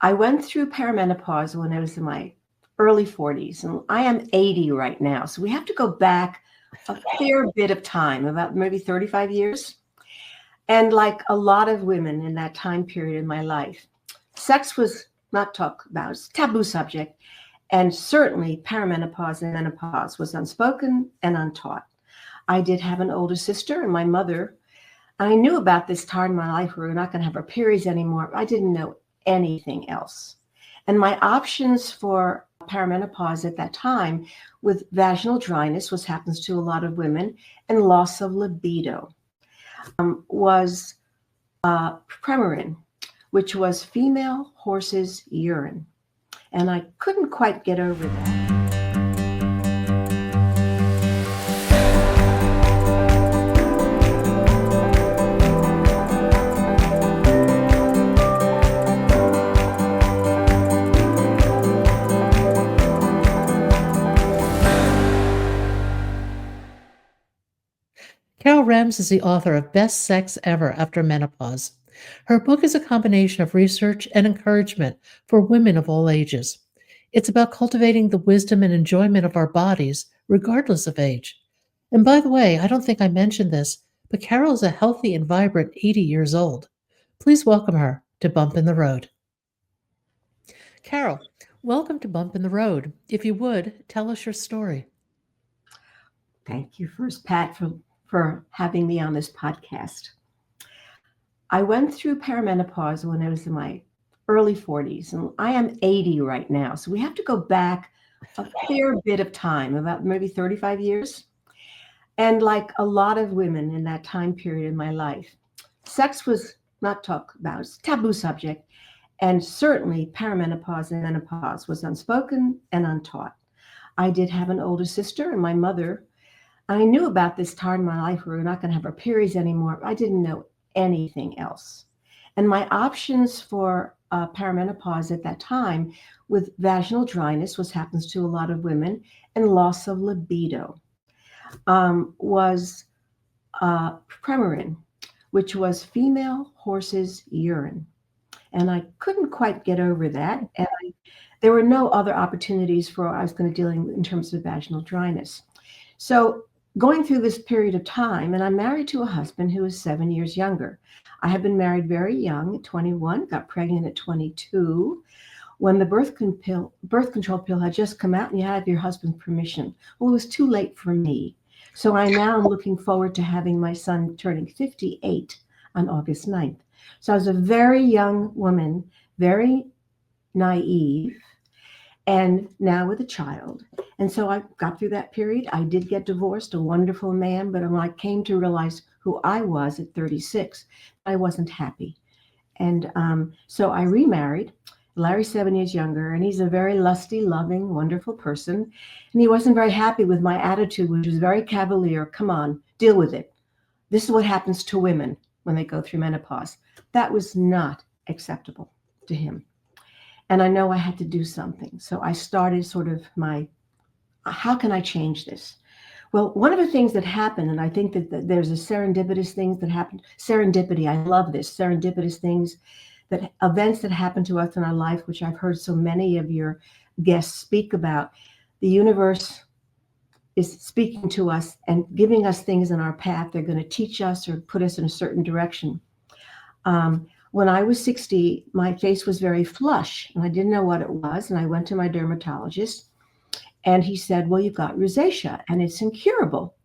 I went through perimenopause when I was in my early 40s, and I am 80 right now. So we have to go back a fair bit of time, about maybe 35 years. And like a lot of women in that time period in my life, sex was not talked about, it's a taboo subject. And certainly perimenopause and menopause was unspoken and untaught. I did have an older sister and my mother. I knew about this time in my life where we're not going to have our periods anymore. I didn't know anything else. And my options for perimenopause at that time with vaginal dryness, which happens to a lot of women, and loss of libido, was Premarin, which was female horse's urine. And I couldn't quite get over that. Carol Remz is the author of Best Sex Ever After Menopause. Her book is a combination of research and encouragement for women of all ages. It's about cultivating the wisdom and enjoyment of our bodies, regardless of age. And by the way, I don't think I mentioned this, but Carol is a healthy and vibrant 80 years old. Please welcome her to Bump in the Road. Carol, welcome to Bump in the Road. If you would, tell us your story. Thank you first, Pat, for having me on this podcast. I went through perimenopause when I was in my early 40s, and I am 80 right now. So we have to go back a fair bit of time, about maybe 35 years. And like a lot of women in that time period in my life, sex was not talked about, it's a taboo subject. And certainly perimenopause and menopause was unspoken and untaught. I did have an older sister and my mother. I knew about this time in my life where we're not going to have our periods anymore. I didn't know anything else. And my options for perimenopause at that time with vaginal dryness, which happens to a lot of women, and loss of libido, was Premarin, which was female horse's urine. And I couldn't quite get over that. And there were no other opportunities for I was going to deal in terms of vaginal dryness. So going through this period of time, and I'm married to a husband who is 7 years younger. I had been married very young at 21, got pregnant at 22, when the birth control pill had just come out and you had your husband's permission. Well, it was too late for me. So I now am looking forward to having my son turning 58 on August 9th. So I was a very young woman, very naive, and now with a child. And so I got through that period. I did get divorced, a wonderful man, but when I came to realize who I was at 36, I wasn't happy. And so I remarried. Larry's 7 years younger, and he's a very lusty, loving, wonderful person. And he wasn't very happy with my attitude, which was very cavalier. Come on, deal with it. This is what happens to women when they go through menopause. That was not acceptable to him. And I know I had to do something. So I started sort of how can I change this? Well, one of the things that happened, and I think that there's a serendipitous things that happened. Serendipity, I love this. Serendipitous things, that events that happen to us in our life, which I've heard so many of your guests speak about. The universe is speaking to us and giving us things in our path. They're going to teach us or put us in a certain direction. When I was 60, my face was very flush and I didn't know what it was. And I went to my dermatologist and he said, well, you've got rosacea and it's incurable.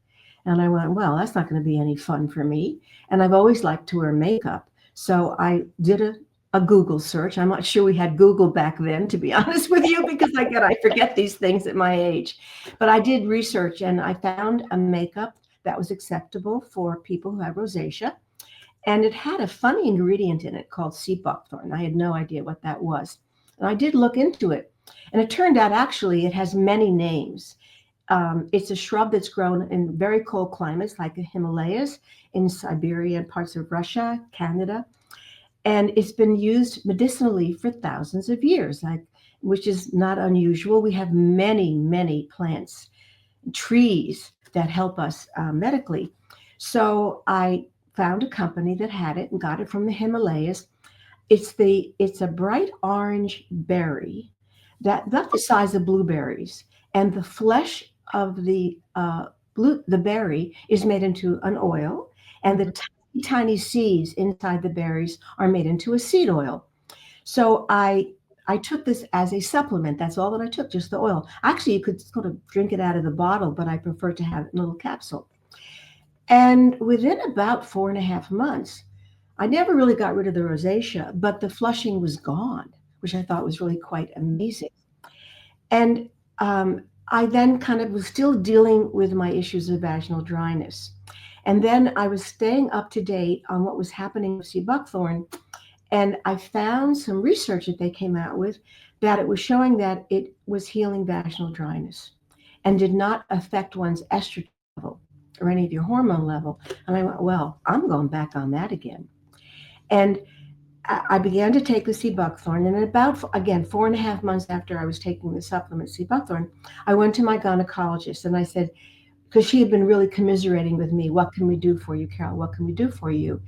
And I went, well, that's not going to be any fun for me. And I've always liked to wear makeup. So I did a Google search. I'm not sure we had Google back then, to be honest with you, because I forget these things at my age. But I did research and I found a makeup that was acceptable for people who have rosacea. And it had a funny ingredient in it called sea buckthorn. I had no idea what that was. And I did look into it. And it turned out actually it has many names. It's a shrub that's grown in very cold climates like the Himalayas, in Siberia and parts of Russia, Canada. And it's been used medicinally for thousands of years, which is not unusual. We have many, many plants, trees that help us medically. So I found a company that had it and got it from the Himalayas. It's a bright orange berry that about the size of blueberries, and the flesh of the berry is made into an oil, and the Mhm. tiny, tiny seeds inside the berries are made into a seed oil. So I took this as a supplement. That's all that I took, just the oil. Actually, you could sort of drink it out of the bottle, but I prefer to have it in a little capsule. And within about 4.5 months, I never really got rid of the rosacea, but the flushing was gone, which I thought was really quite amazing. And I then kind of was still dealing with my issues of vaginal dryness. And then I was staying up to date on what was happening with C. buckthorn. And I found some research that they came out with that it was showing that it was healing vaginal dryness and did not affect one's estrogen level or any of your hormone level. And I went, well, I'm going back on that again. And I began to take the sea buckthorn, and about, again, 4.5 months after I was taking the supplement sea buckthorn, I went to my gynecologist and I said, because she had been really commiserating with me, what can we do for you, Carol? What can we do for you?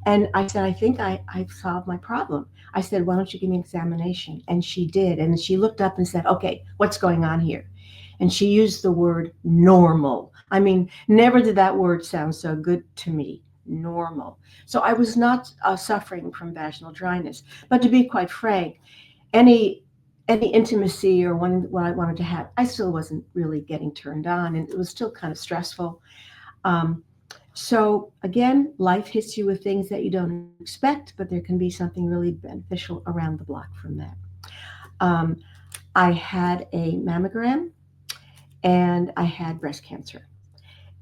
And I said, I think I've solved my problem. I said, why don't you give me an examination? And she did. And she looked up and said, okay, what's going on here? And she used the word normal. I mean, never did that word sound so good to me. Normal. So I was not suffering from vaginal dryness. But to be quite frank, any any intimacy or what I wanted to have, I still wasn't really getting turned on, and it was still kind of stressful. Um, so again, life hits you with things that you don't expect, but there can be something really beneficial around the block from that. Um, I had a mammogram and I had breast cancer,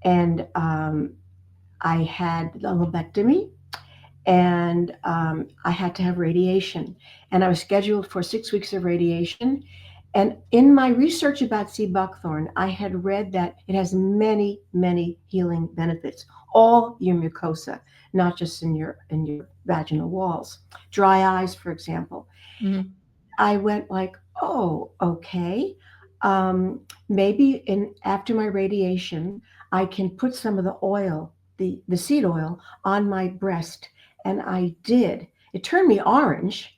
and I had a lumpectomy, and I had to have radiation. And I was scheduled for 6 weeks of radiation. And in my research about sea buckthorn, I had read that it has many, many healing benefits. All your mucosa, not just in your vaginal walls. Dry eyes, for example. Mhm. I went like, oh, okay. Maybe in after my radiation, I can put some of the oil, the seed oil, on my breast. And I did. It turned me orange.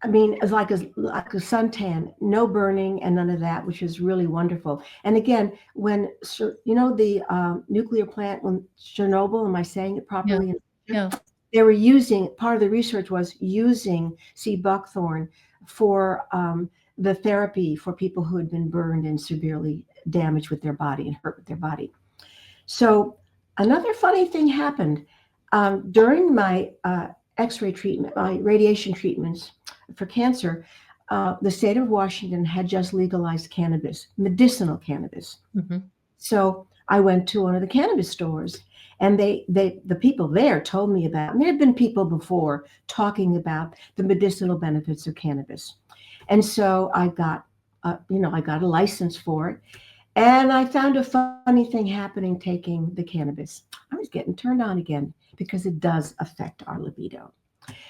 I mean, it's like a suntan, no burning and none of that, which is really wonderful. And again, when the nuclear plant, when Chernobyl, am I saying it Yeah. properly? Yeah. They were using, part of the research was using sea buckthorn for the therapy for people who had been burned and severely damaged with their body and hurt with their body. So another funny thing happened during my X-ray treatment, my radiation treatments for cancer. The state of Washington had just legalized cannabis, medicinal cannabis. Mhm. So I went to one of the cannabis stores, and the people there told me about. And there had been people before talking about the medicinal benefits of cannabis, and so I got a license for it, and I found a funny thing happening taking the cannabis. I was getting turned on again because it does affect our libido.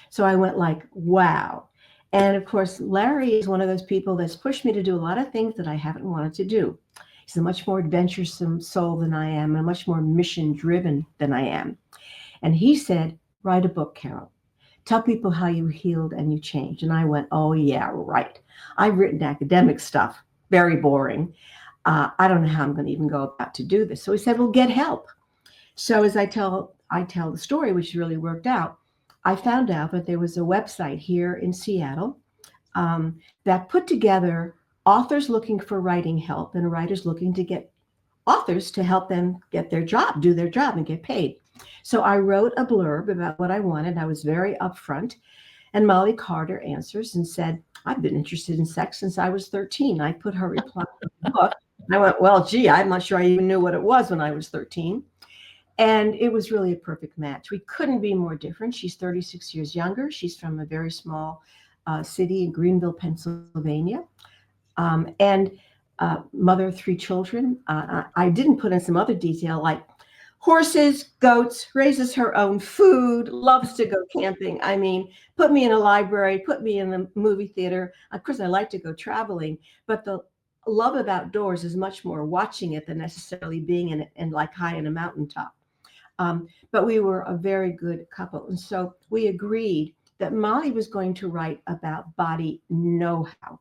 So I went like, wow. And of course, Larry is one of those people that's pushed me to do a lot of things that I haven't wanted to do. He's a much more adventuresome soul than I am, and much more mission driven than I am. And he said, write a book, Carol. Tell people how you healed and you changed. And I went, oh, yeah, right. I've written academic stuff, very boring. I don't know how I'm going to even go about to do this. So he said, well, get help. So as I tell the story, which really worked out, I found out that there was a website here in Seattle that put together authors looking for writing help and writers looking to get authors to help them get their job, do their job, and get paid. So I wrote a blurb about what I wanted. I was very upfront. And Molly Carter answers and said, I've been interested in sex since I was 13. I put her reply in the book. And I went, well, gee, I'm not sure I even knew what it was when I was 13. And it was really a perfect match. We couldn't be more different. She's 36 years younger. She's from a very small city in Greenville, Pennsylvania, and mother of 3 children. I didn't put in some other detail like horses, goats, raises her own food, loves to go camping. I mean, put me in a library, put me in the movie theater. Of course, I like to go traveling, but the love of outdoors is much more watching it than necessarily being in it and like high in a mountaintop. But we were a very good couple. And so we agreed that Molly was going to write about body know-how,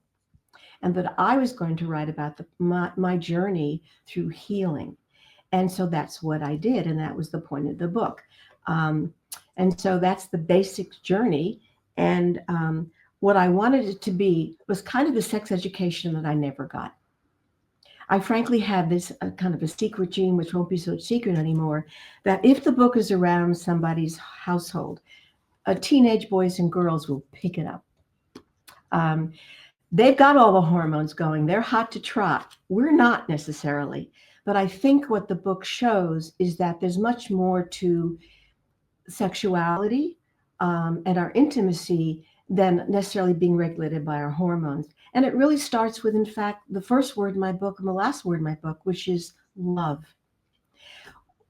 and that I was going to write about my journey through healing. And so that's what I did, and that was the point of the book. Um, and so that's the basic journey. And what I wanted it to be was kind of a sex education that I never got. I frankly had this kind of a secret gene, which won't be so secret anymore, that if the book is around somebody's household, teenage boys and girls will pick it up. Um, they've got all the hormones going. They're hot to trot. We're not necessarily. But I think what the book shows is that there's much more to sexuality and our intimacy than necessarily being regulated by our hormones. And it really starts with, in fact, the first word in my book and the last word in my book, which is love.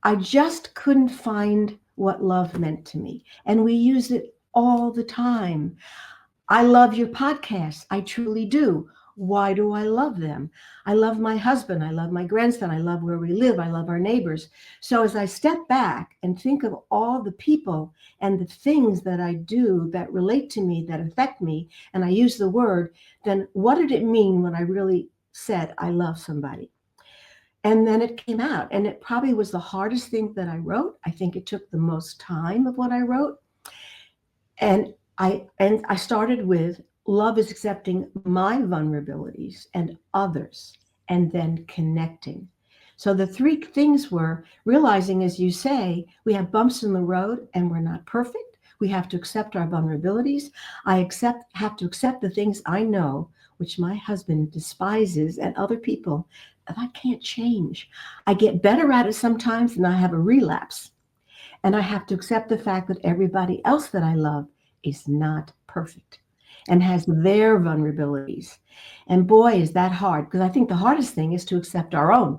I just couldn't find what love meant to me. And we use it all the time. I love your podcasts. I truly do. Why do I love them? I love my husband. I love my grandson. I love where we live. I love our neighbors. So as I step back and think of all the people and the things that I do that relate to me, that affect me, and I use the word, then what did it mean when I really said I love somebody? And then it came out. And it probably was the hardest thing that I wrote. I think it took the most time of what I wrote. And I started with love is accepting my vulnerabilities and others, and then connecting. So the three things were realizing, as you say, we have bumps in the road and we're not perfect. We have to accept our vulnerabilities. Have to accept the things I know, which my husband despises, and other people that I can't change. I get better at it sometimes and I have a relapse. And I have to accept the fact that everybody else that I love is not perfect and has their vulnerabilities. And boy, is that hard, because I think the hardest thing is to accept our own.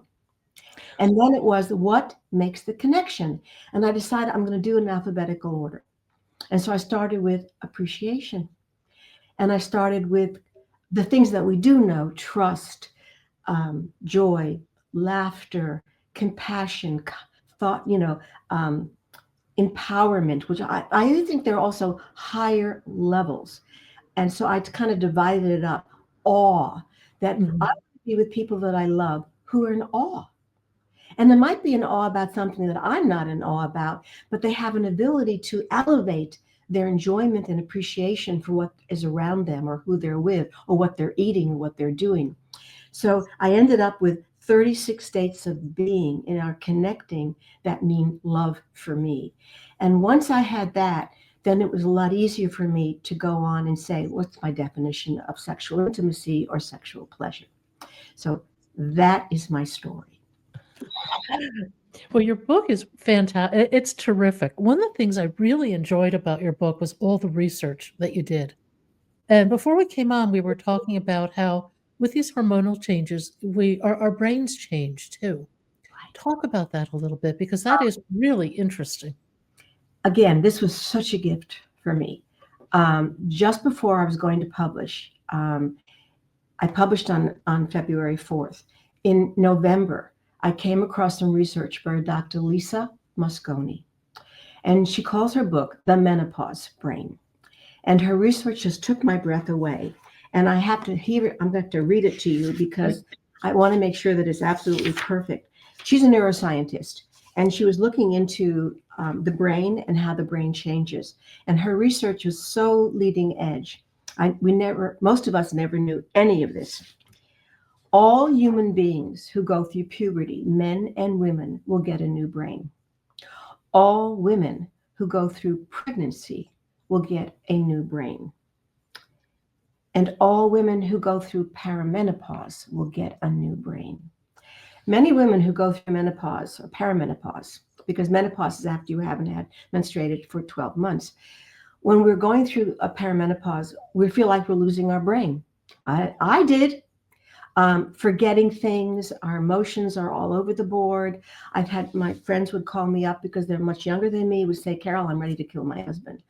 And then it was what makes the connection. And I decided I'm going to do it in alphabetical order. And so I started with appreciation. And I started with the things that we do know: trust, joy, laughter, compassion, thought, empowerment, which I think there are also higher levels. And so I kind of divided it up. Awe, that I Mhm. want to be with people that I love who are in awe. And they might be in awe about something that I'm not in awe about, but they have an ability to elevate their enjoyment and appreciation for what is around them or who they're with or what they're eating or what they're doing. So I ended up with 36 states of being in our connecting that mean love for me. And once I had that, then it was a lot easier for me to go on and say, what's my definition of sexual intimacy or sexual pleasure? So that is my story. Well, your book is fantastic. It's terrific. One of the things I really enjoyed about your book was all the research that you did. And before we came on, we were talking about how with these hormonal changes, our brains change too. Talk about that a little bit because that is really interesting. Again, this was such a gift for me. Just before I was going to publish, I published on February 4th. In November, I came across some research by Dr. Lisa Mosconi, and she calls her book The Menopause Brain. And her research just took my breath away. And I have to hear it, I'm going to read it to you because I want to make sure that it's absolutely perfect. She's a neuroscientist, and she was looking into the brain and how the brain changes. And her research was so leading edge. Most of us never knew any of this. All human beings who go through puberty, men and women, will get a new brain. All women who go through pregnancy will get a new brain. And all women who go through perimenopause will get a new brain. Many women who go through menopause or perimenopause, because menopause is after you haven't had menstruated for 12 months, when we're going through a perimenopause, we feel like we're losing our brain. I did. Forgetting things, our emotions are all over the board. I've had my friends would call me up because they're much younger than me, would say, Carol, I'm ready to kill my husband.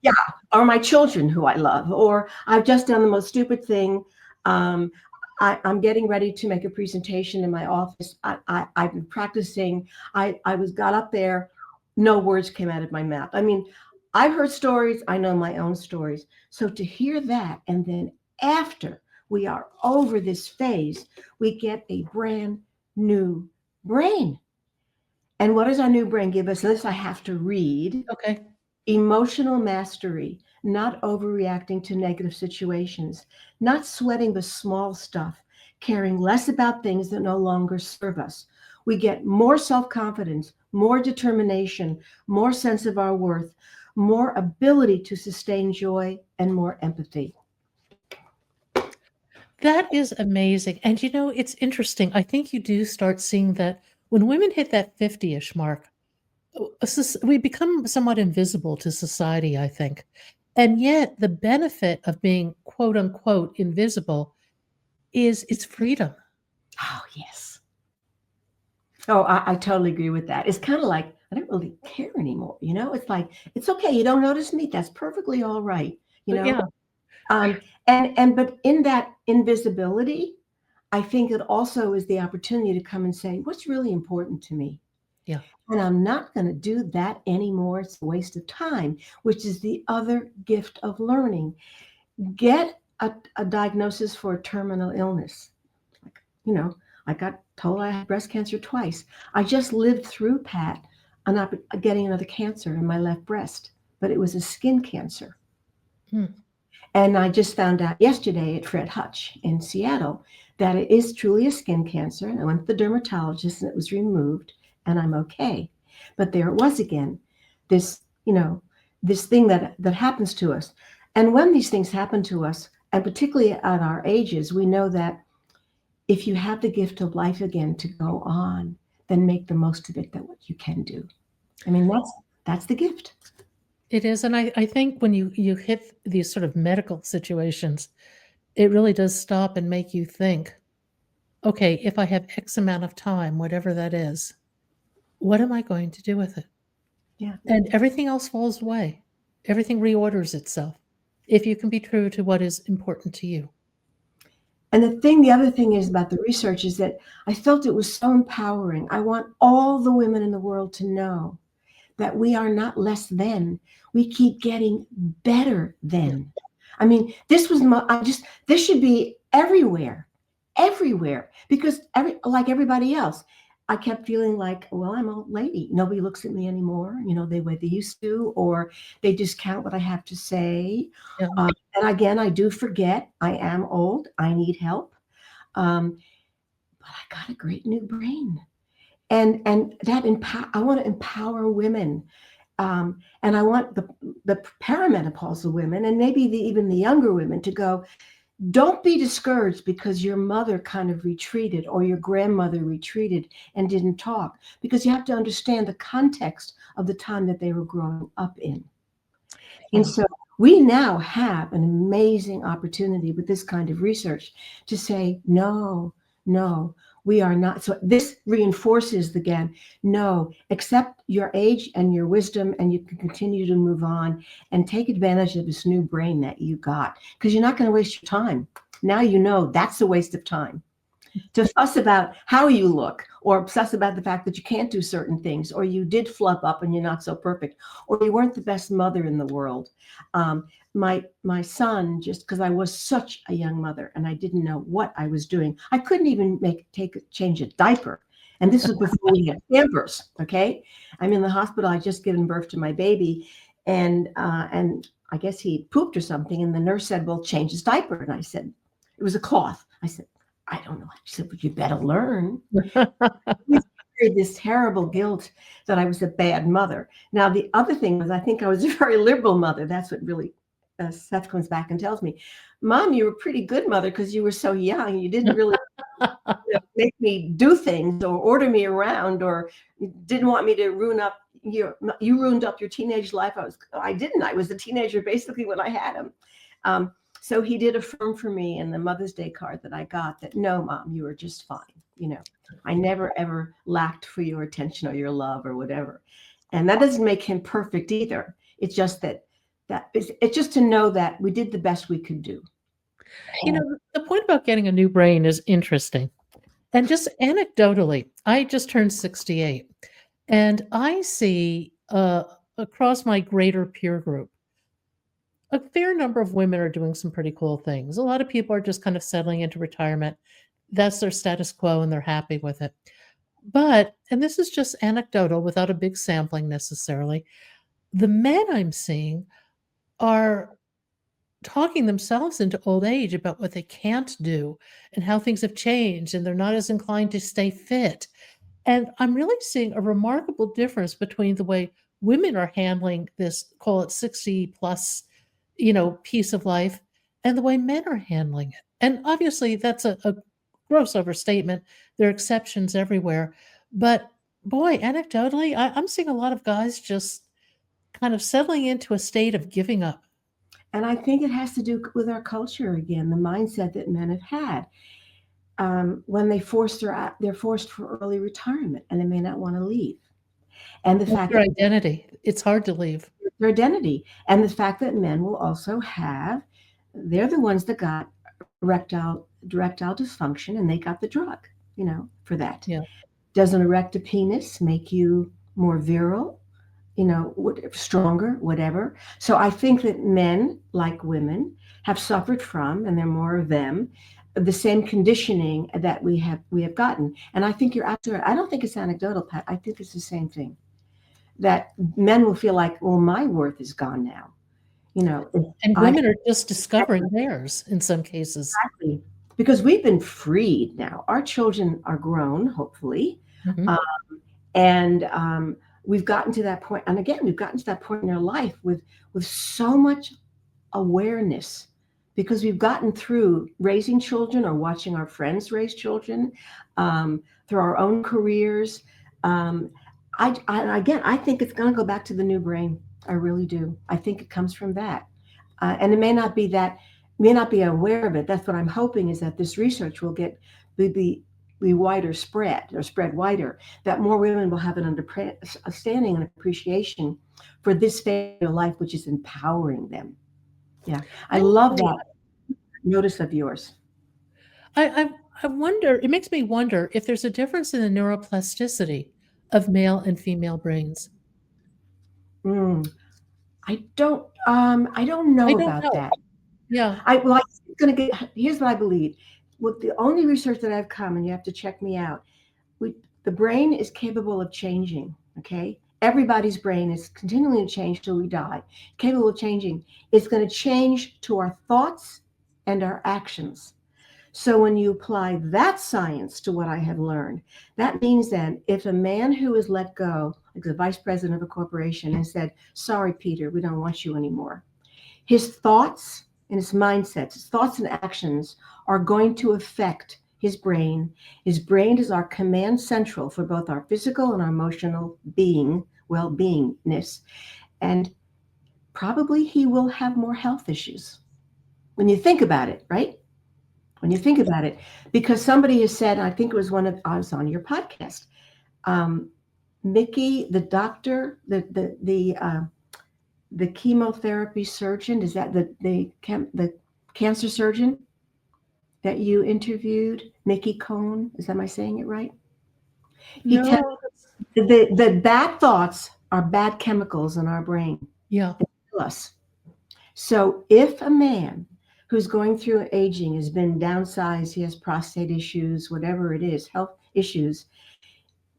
Yeah, or my children who I love, or I've just done the most stupid thing. Um, I'm getting ready to make a presentation in my office. I've been practicing. I got up there, no words came out of my mouth. I mean, I've heard stories, I know my own stories. So to hear that, and then after we are over this phase, we get a brand new brain. And what does our new brain give us? This I have to read. Okay. Emotional mastery, not overreacting to negative situations, not sweating the small stuff, caring less about things that no longer serve us. We get more self confidence, more determination, more sense of our worth, more ability to sustain joy, and more empathy. That is amazing. And it's interesting. I think you do start seeing that when women hit that 50-ish mark, we become somewhat invisible to society, I think. And yet, the benefit of being quote unquote invisible is its freedom. Oh, yes. Oh, I totally agree with that. It's kind of like, I don't really care anymore. It's like, it's okay. You don't notice me. That's perfectly all right. You But know, yeah, but in that invisibility, I think it also is the opportunity to come and say, what's really important to me? yeah. And I'm not going to do that anymore. It's a waste of time, which is the other gift of learning. Get a diagnosis for a terminal illness. Like, I got told I had breast cancer twice. I just lived through, Pat, getting another cancer in my left breast, but it was a skin cancer. Hmm. And I just found out yesterday at Fred Hutch in Seattle that it is truly a skin cancer. And I went to the dermatologist and it was removed and I'm okay. But there it was again, this, this thing that happens to us. And when these things happen to us, and particularly at our ages, we know that if you have the gift of life again to go on, then make the most of it, that what you can do. I mean, that's the gift. It is. And I think when you hit these sort of medical situations, it really does stop and make you think, okay, if I have X amount of time, whatever that is, what am I going to do with it? Yeah. And everything else falls away. Everything reorders itself if you can be true to what is important to you. And the other thing is about the research is that I felt it was so empowering. I want all the women in the world to know that we are not less than. We keep getting better Yeah. than. I mean, this should be everywhere, everywhere, because like everybody else, I kept feeling like, well, I'm a lady. Nobody looks at me anymore. The way they used to, or they discount what I have to say. Yeah. And again, I do forget. I am old. I need help. Um, but I got a great new brain, and that I want to empower women, and I want the perimenopausal women, and maybe even the younger women, to go. Don't be discouraged because your mother kind of retreated or your grandmother retreated and didn't talk, because you have to understand the context of the time that they were growing up in. And Yeah. so we now have an amazing opportunity with this kind of research to say, no, no, we are not. So this reinforces again, no, accept your age and your wisdom, and you can continue to move on and take advantage of this new brain that you got, because you're not going to waste your time. Now you know that's a waste of time to fuss about how you look, or obsess about the fact that you can't do certain things, or you did flub up and you're not so perfect, or you weren't the best mother in the world. My son, just because I was such a young mother and I didn't know what I was doing, I couldn't even change a diaper. And this was before we had Pampers. Okay, I'm in the hospital. I just given birth to my baby, and I guess he pooped or something, and the nurse said, "Well, change his diaper." And I said, "It was a cloth." I said, "I don't know." She said, "But you better learn." We carried this terrible guilt that I was a bad mother. Now, the other thing was, I think I was a very liberal mother. That's what really Seth comes back and tells me, "Mom, you were a pretty good mother because you were so young. You didn't really make me do things or order me around, or didn't want me to ruin up you ruined up your teenage life." I didn't. I was a teenager basically when I had him. So he did affirm for me in the Mother's Day card that I got that, "No, Mom, you were just fine. I never ever lacked for your attention or your love or whatever." And that doesn't make him perfect either. It's just it's just to know that we did the best we could do. The point about getting a new brain is interesting. And just anecdotally, I just turned 68, and I see across my greater peer group, a fair number of women are doing some pretty cool things. A lot of people are just kind of settling into retirement. That's their status quo and they're happy with it. But, and this is just anecdotal without a big sampling necessarily, the men I'm seeing are talking themselves into old age about what they can't do and how things have changed and they're not as inclined to stay fit. And I'm really seeing a remarkable difference between the way women are handling this, call it 60 plus, piece of life, and the way men are handling it. And obviously, that's a gross overstatement. There are exceptions everywhere. But boy, anecdotally, I'm seeing a lot of guys just kind of settling into a state of giving up. And I think it has to do with our culture again, the mindset that men have had. When they're forced for early retirement and they may not want to leave. And the That's fact their that identity. It's hard to leave. their identity, and the fact that men will also have, they're the ones that got erectile dysfunction and they got the drug, for that. Yeah. Does an erected penis make you more virile? Stronger, whatever. So I think that men, like women, have suffered from, and there are more of them, the same conditioning that we have gotten. And I think you're absolutely right. I don't think it's anecdotal, Pat. I think it's the same thing. That men will feel like, well, my worth is gone now. If And I women are just discovering theirs in some cases. exactly because we've been freed now. Our children are grown, hopefully, Mhm. uh, and we've gotten to that point. And again, we've gotten to that point in our life with so much awareness because we've gotten through raising children or watching our friends raise children, through our own careers. Um, again, I think it's going to go back to the new brain. I really do. I think it comes from that, and it may not be aware of it. That's what I'm hoping is that this research will be wider spread or spread wider. That more women will have an understanding and appreciation for this phase of life, which is empowering them. Yeah, I I love agree. that notice of yours. I I wonder, it makes me wonder if there's a difference in the neuroplasticity of male and female brains. Mm, I don't I know don't about know. that. Yeah. I'm going to get. Here's what I believe. With the only research that I've come, and you have to check me out. The brain is capable of changing. Okay, everybody's brain is continually to change till we die. Capable of changing. It's going to change to our thoughts and our actions. So when you apply that science to what I have learned, that means then if a man who is let go, like the vice president of a corporation, and said, "Sorry, Peter, we don't want you anymore," his thoughts and his mindsets, his thoughts and actions are going to affect his brain. His brain is our command central for both our physical and our emotional well-beingness. And probably he will have more health issues when you think about it, right? When you think about it, because somebody has said, I think it was I was on your podcast, um, Mickey, the doctor, the chemotherapy surgeon, is that the cancer surgeon that you interviewed, Mickey Cohn? Am I saying it right? He No. tells the bad thoughts are bad chemicals in our brain. Yeah. They kill us. So if a man who's going through aging has been downsized, he has prostate issues, whatever it is, health issues,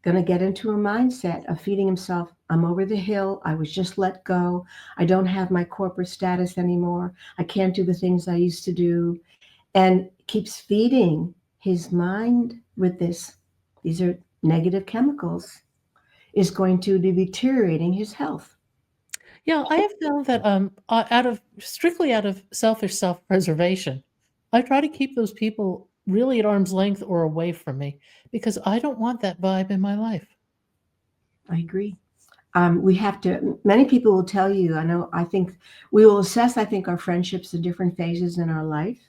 going to get into a mindset of feeding himself, I'm over the hill, I was just let go, I don't have my corporate status anymore, I can't do the things I used to do, and keeps feeding his mind with these are negative chemicals, is going to be deteriorating his health. Yeah, I have found that, out of strictly out of selfish self-preservation, I try to keep those people really at arm's length or away from me because I don't want that vibe in my life. I agree. We have to, many people will tell you, I think we will assess, I think, our friendships in different phases in our life.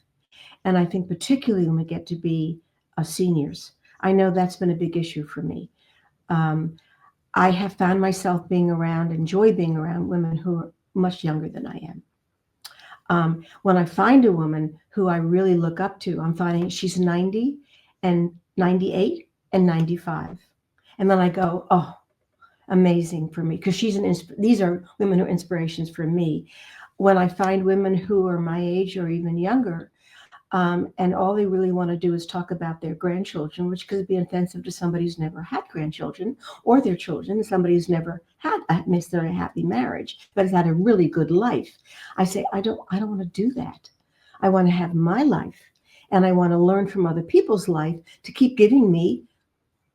And I think particularly when we get to be seniors, I know that's been a big issue for me. Um, I have found myself enjoy being around women who are much younger than I am. When I find a woman who I really look up to, I'm finding she's 90 and 98 and 95. And then I go, oh, amazing for me because these are women who are inspirations for me. When I find women who are my age or even younger, and all they really want to do is talk about their grandchildren, which could be offensive to somebody who's never had grandchildren, or their children, somebody who's never had necessarily a happy marriage, but has had a really good life. I say, I don't want to do that. I want to have my life, and I want to learn from other people's life to keep giving me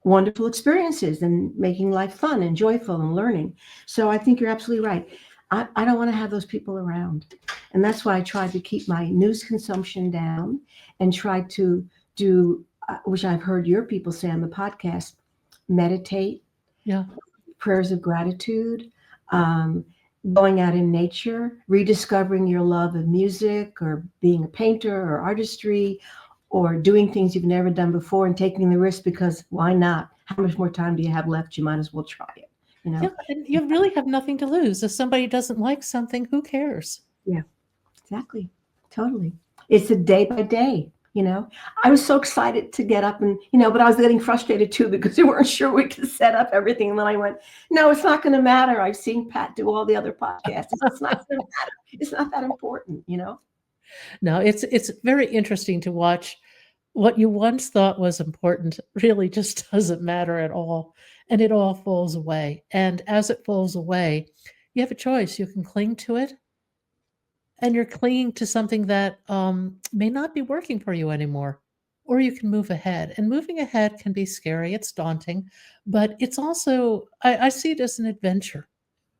wonderful experiences and making life fun and joyful and learning. So I think you're absolutely right. I don't want to have those people around. And that's why I try to keep my news consumption down and try to do, which I've heard your people say on the podcast, meditate, Yeah. prayers of gratitude, um, going out in nature, rediscovering your love of music or being a painter or artistry or doing things you've never done before and taking the risk because why not? How much more time do you have left? You might as well try it, you Yeah, know? and you really have nothing to lose. If somebody doesn't like something, who cares? Yeah, exactly. Totally. It's a day by day, you know? I was so excited to get up and, but I was getting frustrated too because we weren't sure we could set up everything. And then I went, no, it's not going to matter. I've seen Pat do all the other podcasts. It's not going to matter. It's not that important, you know? No, it's very interesting to watch what you once thought was important really just doesn't matter at all, and it all falls away. And as it falls away, you have a choice. You can cling to it, and you're clinging to something that may not be working for you anymore, or you can move ahead. And moving ahead can be scary. It's daunting, but it's also I see it as an adventure.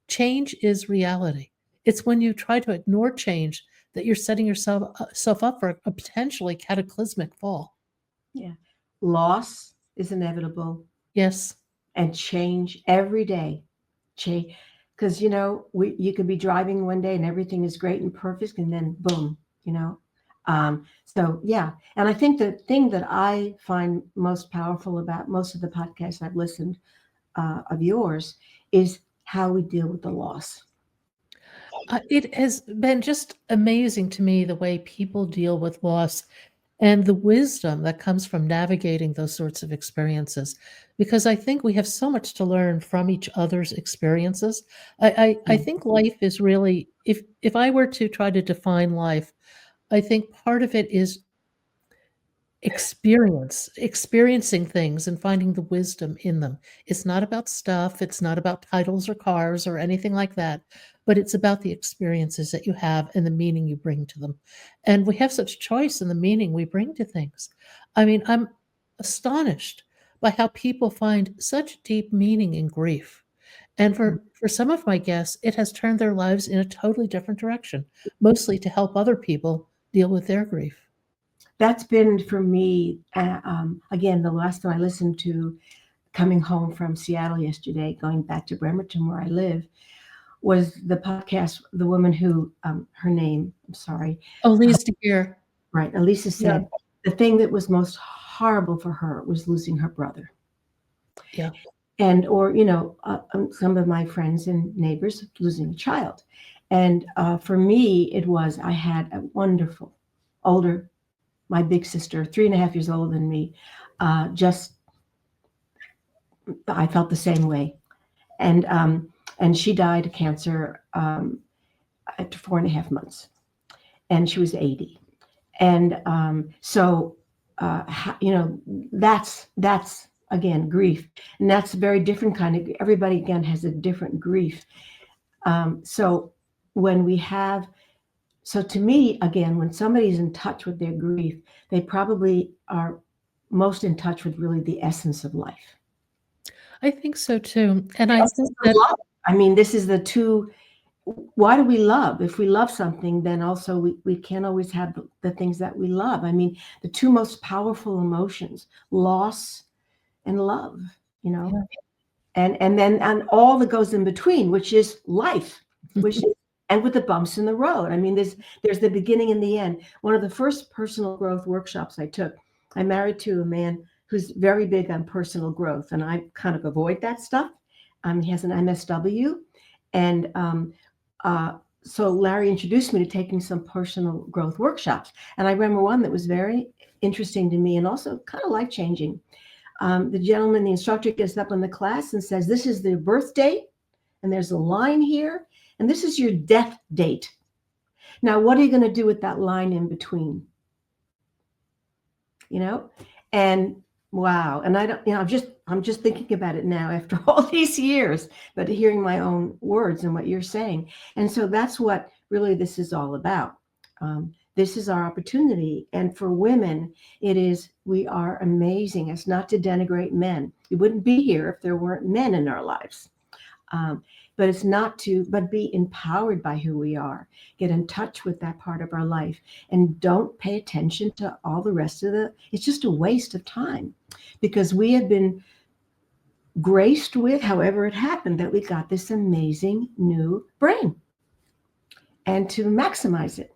Change is reality. It's when you try to ignore change that you're setting yourself up for a potentially cataclysmic fall. Yeah. Loss is inevitable Yes. and change every day. Change. Because, you could be driving one day and everything is great and perfect, and then boom, you know. So, yeah. And I think the thing that I find most powerful about most of the podcasts I've listened of yours is how we deal with the loss. It has been just amazing to me the way people deal with loss and the wisdom that comes from navigating those sorts of experiences. Because I think we have so much to learn from each other's experiences. I Yeah. think life is really, if I were to try to define life, I think part of it is experiencing things and finding the wisdom in them. It's not about stuff, it's not about titles or cars or anything like that, but it's about the experiences that you have and the meaning you bring to them. And we have such choice in the meaning we bring to things. I mean, I'm astonished by how people find such deep meaning in grief. And for some of my guests, it has turned their lives in a totally different direction, mostly to help other people deal with their grief. That's been for me, again, the last time I listened to coming home from Seattle yesterday, going back to Bremerton where I live, was the podcast, the woman who, her name, I'm sorry, Oh, Lee's to hear. right, Elisa Yeah. said the thing that was most horrible for her was losing her brother. Yeah. And, or, some of my friends and neighbors losing a child. And for me, I had a wonderful older, my big sister, 3.5 years older than me, just, I felt the same way. And she died of cancer at 4.5 months, and she was 80. And so, that's again grief, and that's a very different kind of. Everybody again has a different grief. So when we have, so to me again, when somebody's in touch with their grief, they probably are most in touch with really the essence of life. I think so too, and The I essence think of that love. I mean, this is the two. Why do we love? If we love something, then also we can't always have the things that we love. I mean, the two most powerful emotions, loss and love, you know, yeah. and then and all that goes in between, which is life, which is, and with the bumps in the road. I mean, there's the beginning and the end. One of the first personal growth workshops I took, I married to a man who's very big on personal growth, and I kind of avoid that stuff. He has an MSW, and so Larry introduced me to taking some personal growth workshops. And I remember one that was very interesting to me and also kind of life changing. The gentleman, the instructor, gets up in the class and says, this is the birth date, and there's a line here, and this is your death date. Now, what are you going to do with that line in between? You know, and wow. And I don't, I'm just thinking about it now after all these years, but hearing my own words and what you're saying. And so that's what really this is all about. This is our opportunity. And for women, we are amazing. It's not to denigrate men. We wouldn't be here if there weren't men in our lives. But it's not to, but be empowered by who we are. Get in touch with that part of our life and don't pay attention to all the rest of it's just a waste of time, because we have been graced with, however it happened, that we got this amazing new brain, and to maximize it.